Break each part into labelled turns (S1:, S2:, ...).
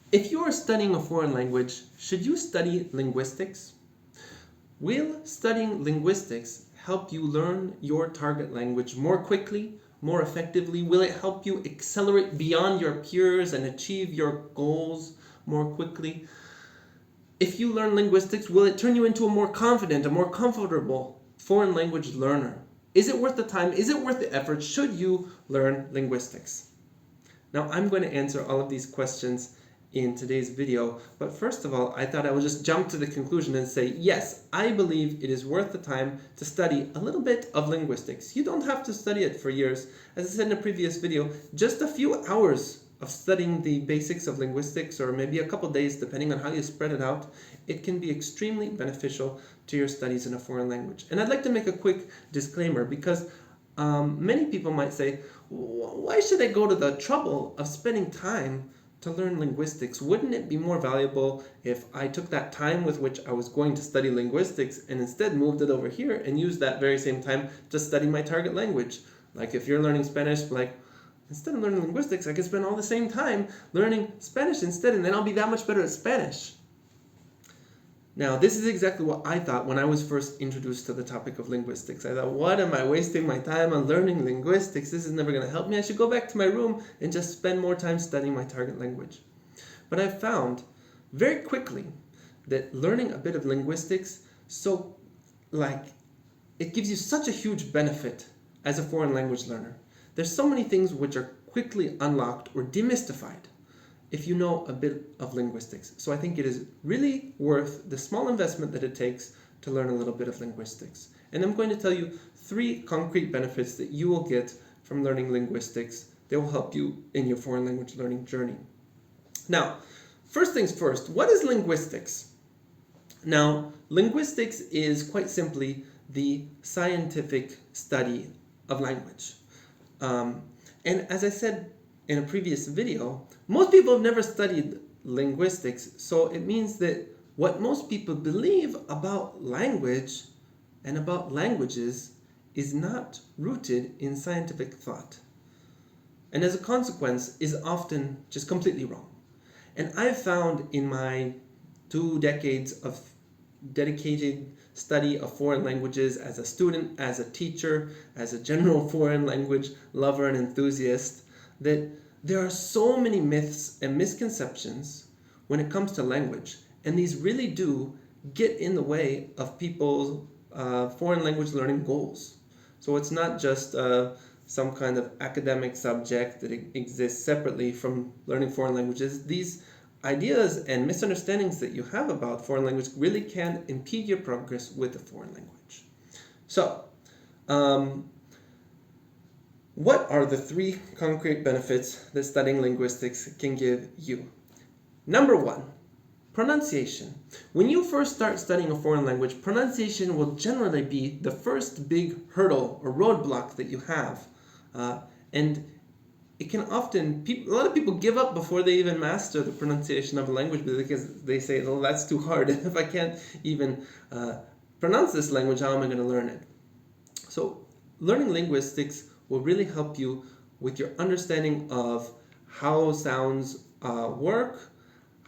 S1: If you are studying a foreign language, should you study linguistics? Will studying linguistics help you learn your target language more quickly, more effectively? Will it help you accelerate beyond your peers and achieve your goals more quickly? If you learn linguistics, will it turn you into a more confident, a more comfortable foreign language learner? Is it worth the time? Is it worth the effort? Should you learn linguistics? Now, I'm going to answer all of these questions in today's video, but first of all, I thought I would just jump to the conclusion and say, yes, I believe it is worth the time to study a little bit of linguistics. You don't have to study it for years. As I said in a previous video, just a few hours of studying the basics of linguistics, or maybe a couple days, depending on how you spread it out, it can be extremely beneficial to your studies in a foreign language. And I'd like to make a quick disclaimer, because many people might say, why should I go to the trouble of spending time to learn linguistics? Wouldn't it be more valuable if I took that time with which I was going to study linguistics and instead moved it over here and used that very same time to study my target language? Like if you're learning Spanish, instead of learning linguistics, I could spend all the same time learning Spanish instead, and then I'll be that much better at Spanish. Now, this is exactly what I thought when I was first introduced to the topic of linguistics. I thought, what am I wasting my time on learning linguistics? This is never going to help me. I should go back to my room and just spend more time studying my target language. But I found very quickly that learning a bit of linguistics, it gives you such a huge benefit as a foreign language learner. There's so many things which are quickly unlocked or demystified if you know a bit of linguistics. So I think it is really worth the small investment that it takes to learn a little bit of linguistics. And I'm going to tell you 3 concrete benefits that you will get from learning linguistics that will help you in your foreign language learning journey. Now, first things first, what is linguistics? Now, linguistics is quite simply the scientific study of language. And as I said in a previous video, most people have never studied linguistics, so it means that what most people believe about language and about languages is not rooted in scientific thought, and as a consequence is often just completely wrong. And I've found in my 2 decades of dedicated study of foreign languages as a student, as a teacher, as a general foreign language lover and enthusiast, that there are so many myths and misconceptions when it comes to language, and these really do get in the way of people's foreign language learning goals. So it's not just some kind of academic subject that exists separately from learning foreign languages. These ideas and misunderstandings that you have about foreign language really can impede your progress with the foreign language. So, what are the 3 concrete benefits that studying linguistics can give you? Number 1, pronunciation. When you first start studying a foreign language, pronunciation will generally be the first big hurdle or roadblock that you have. And it can often, a lot of people give up before they even master the pronunciation of a language because they say, oh, that's too hard. If I can't even pronounce this language, how am I going to learn it? So learning linguistics will really help you with your understanding of how sounds work,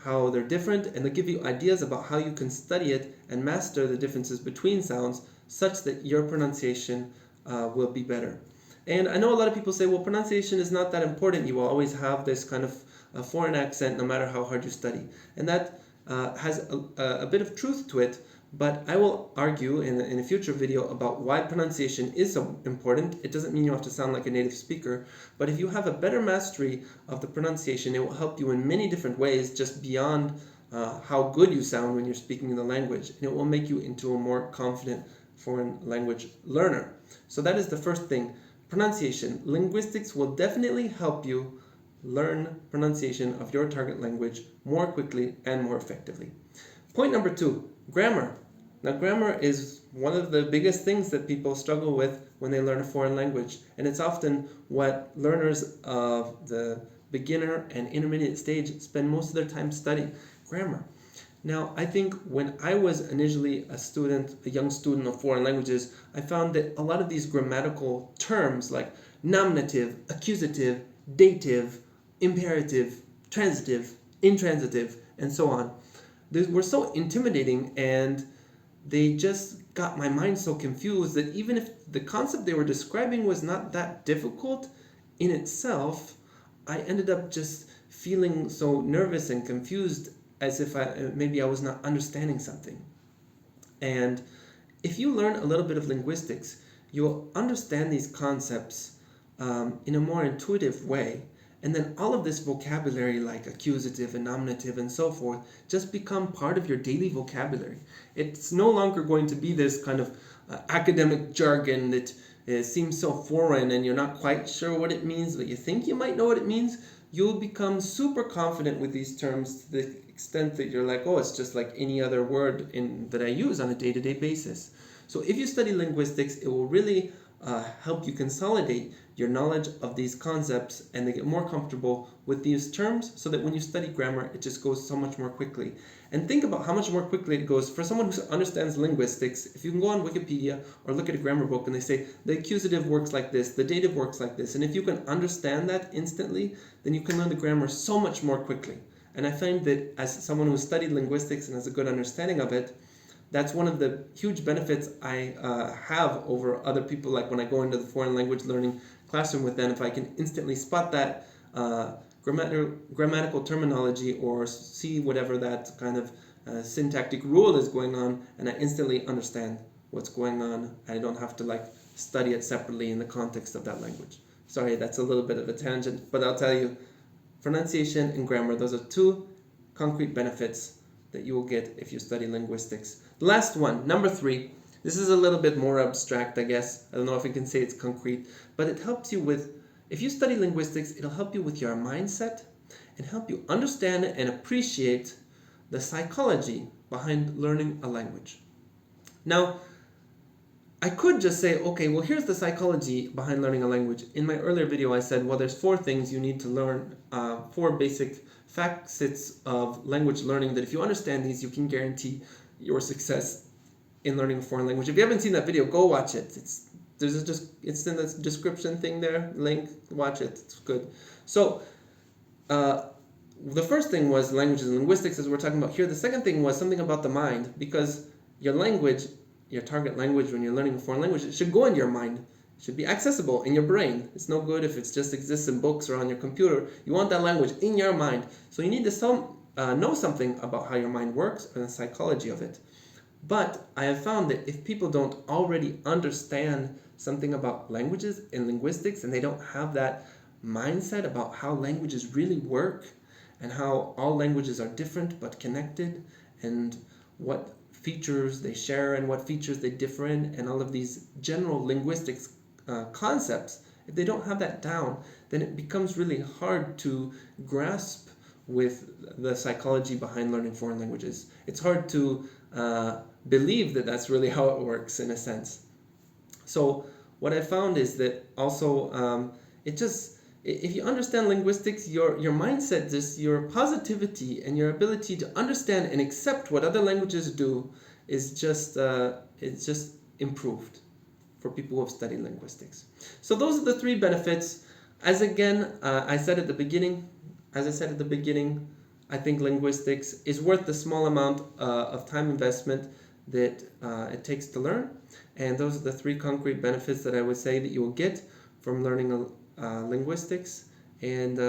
S1: how they're different, and they'll give you ideas about how you can study it and master the differences between sounds such that your pronunciation will be better. And I know a lot of people say, well, pronunciation is not that important. You will always have this kind of foreign accent no matter how hard you study. And that has a bit of truth to it, but I will argue in a future video about why pronunciation is so important. It doesn't mean you have to sound like a native speaker, but if you have a better mastery of the pronunciation, it will help you in many different ways, just beyond how good you sound when you're speaking the language, and it will make you into a more confident foreign language learner. So that is the first thing. Pronunciation. Linguistics will definitely help you learn pronunciation of your target language more quickly and more effectively. Point number 2, grammar. Now, grammar is one of the biggest things that people struggle with when they learn a foreign language, and it's often what learners of the beginner and intermediate stage spend most of their time studying, grammar. Now, I think when I was initially a young student of foreign languages, I found that a lot of these grammatical terms like nominative, accusative, dative, imperative, transitive, intransitive, and so on. They were so intimidating, and they just got my mind so confused that even if the concept they were describing was not that difficult in itself, I ended up just feeling so nervous and confused, as if maybe I was not understanding something. And if you learn a little bit of linguistics, you'll understand these concepts in a more intuitive way. And then all of this vocabulary, like accusative and nominative and so forth, just become part of your daily vocabulary. It's no longer going to be this kind of academic jargon that seems so foreign and you're not quite sure what it means, but you think you might know what it means. You'll become super confident with these terms to the extent that you're like, oh, it's just like any other word that I use on a day-to-day basis. So if you study linguistics, it will really help you consolidate your knowledge of these concepts and they get more comfortable with these terms, so that when you study grammar, it just goes so much more quickly. And think about how much more quickly it goes for someone who understands linguistics. If you can go on Wikipedia or look at a grammar book and they say the accusative works like this, the dative works like this, and if you can understand that instantly, then you can learn the grammar so much more quickly. And I find that as someone who studied linguistics and has a good understanding of it, that's one of the huge benefits I have over other people. Like when I go into the foreign language learning classroom with them, if I can instantly spot that grammatical terminology or see whatever that kind of syntactic rule is going on, and I instantly understand what's going on. I don't have to like study it separately in the context of that language. Sorry, that's a little bit of a tangent, but I'll tell you, pronunciation and grammar, those are two concrete benefits that you will get if you study linguistics. The last one, number 3, this is a little bit more abstract, I guess. I don't know if I can say it's concrete, but it helps you with, if you study linguistics, it'll help you with your mindset and help you understand and appreciate the psychology behind learning a language. Now, I could just say, okay, well, here's the psychology behind learning a language. In my earlier video, I said, well, there's 4 things you need to learn, 4 basic facets of language learning that if you understand these, you can guarantee your success in learning a foreign language. If you haven't seen that video, go watch it. It's in the description thing there, link, watch it, it's good. So, the first thing was languages and linguistics, as we're talking about here. The second thing was something about the mind, because your language, your target language when you're learning a foreign language, it should go into your mind. It should be accessible in your brain. It's no good if it just exists in books or on your computer. You want that language in your mind. So you need to know something about how your mind works and the psychology of it. But I have found that if people don't already understand something about languages and linguistics, and they don't have that mindset about how languages really work and how all languages are different but connected, and what features they share and what features they differ in, and all of these general linguistics concepts, if they don't have that down, then it becomes really hard to grasp with the psychology behind learning foreign languages. It's hard to believe that that's really how it works, in a sense. So what I found is that also if you understand linguistics, your mindset, just your positivity and your ability to understand and accept what other languages do is just it's just improved for people who have studied linguistics. So those are the 3 benefits. As I said at the beginning, I think linguistics is worth the small amount of time investment that it takes to learn. And those are the 3 concrete benefits that I would say that you will get from learning linguistics. And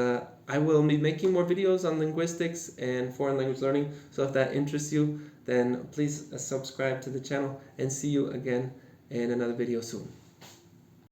S1: I will be making more videos on linguistics and foreign language learning. So if that interests you, then please subscribe to the channel, and see you again in another video soon.